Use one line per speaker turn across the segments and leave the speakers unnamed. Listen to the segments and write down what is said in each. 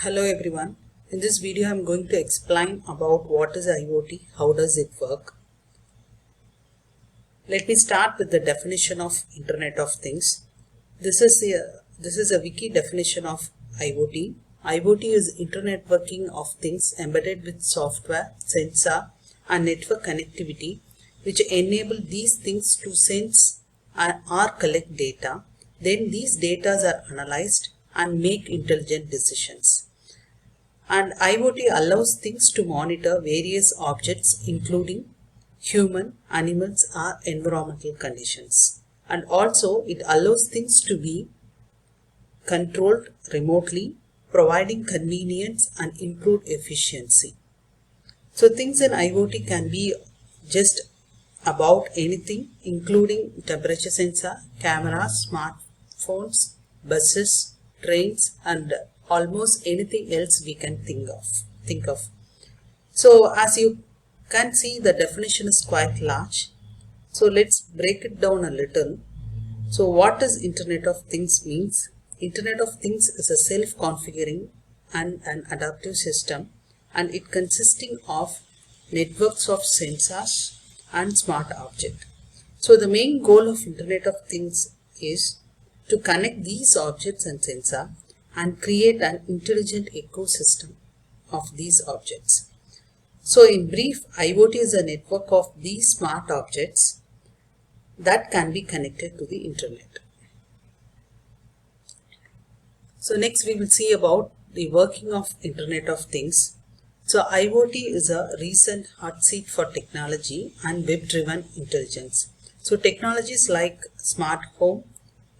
Hello everyone. In this video I am going to explain about what is IoT, how does it work. Let me start with the definition of Internet of Things. This is a wiki definition of IoT. IoT is Internet working of things embedded with software, sensor and network connectivity which enable these things to sense or collect data. Then these data are analyzed and make intelligent decisions. And IoT allows things to monitor various objects including human, animals or environmental conditions. And also it allows things to be controlled remotely, providing convenience and improved efficiency. So things in IoT can be just about anything including temperature sensor, cameras, smartphones, buses, trains and almost anything else we can think of. So as you can see, the definition is quite large. So let's break it down a little. So what does Internet of Things means? Internet of Things is a self-configuring and an adaptive system, and it consisting of networks of sensors and smart objects. So the main goal of Internet of Things is to connect these objects and sensors and create an intelligent ecosystem of these objects. So in brief, IoT is a network of these smart objects that can be connected to the internet. So next we will see about the working of Internet of Things. So IoT is a recent hot seat for technology and web-driven intelligence. So technologies like smart home,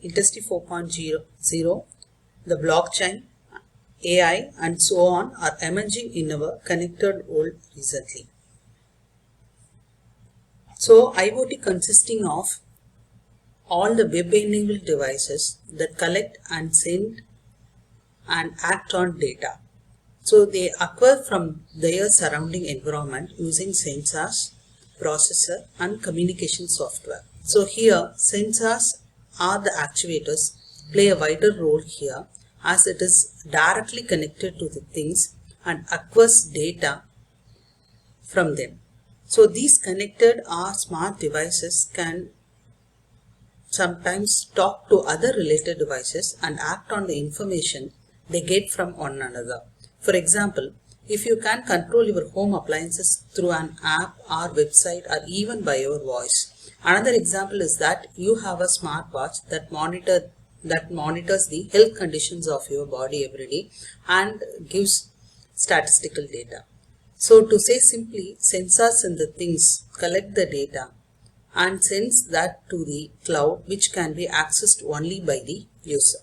Industry 4.0, the blockchain, AI and so on are emerging in our connected world recently. So IoT consisting of all the web-enabled devices that collect and send and act on data. So they occur from their surrounding environment using sensors, processor and communication software. So here sensors are the actuators play a vital role here, as it is directly connected to the things and acquires data from them. So these connected or smart devices can sometimes talk to other related devices and act on the information they get from one another. For example, if you can control your home appliances through an app or website or even by your voice. Another example is that you have a smartwatch that monitors the health conditions of your body every day and gives statistical data. So to say simply, sensors in the things collect the data and sends that to the cloud, which can be accessed only by the user.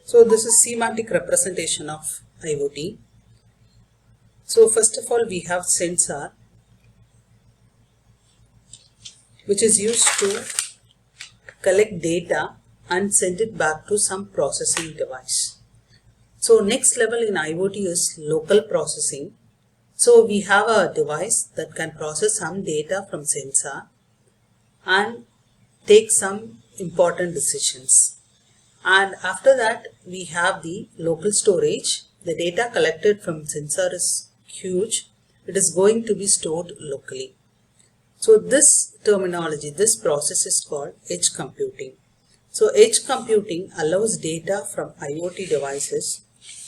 So this is schematic representation of IoT. So first of all we have sensor, which is used to collect data and send it back to some processing device. So next level in IoT is local processing. So we have a device that can process some data from sensor and take some important decisions. And after that we have the local storage. The data collected from sensor is huge. It is going to be stored locally. So this terminology, this process is called edge computing. So edge computing allows data from IoT devices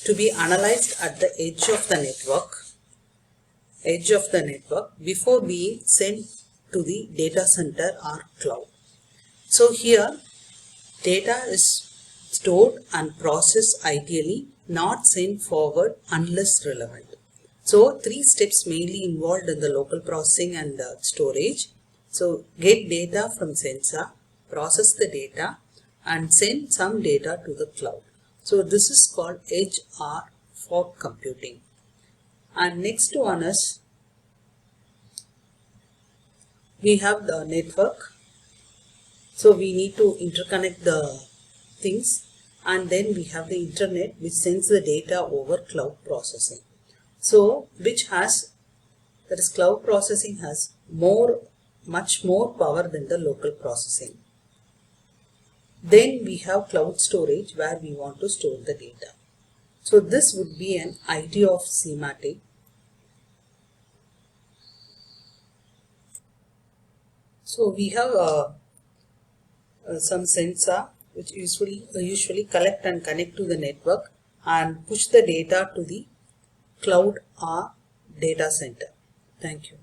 to be analyzed at the edge of the network before being sent to the data center or cloud. So here data is stored and processed ideally, not sent forward unless relevant. So three steps mainly involved in the local processing and the storage. So get data from sensor, process the data and send some data to the cloud. So this is called edge or fog computing. And next one is we have the network. So we need to interconnect the things, and then we have the internet which sends the data over cloud processing. So which has That is, cloud processing has much more power than the local processing. Then we have cloud storage where we want to store the data. So this would be an idea of schematic. So we have some sensor which usually collect and connect to the network and push the data to the cloud or data center. Thank you.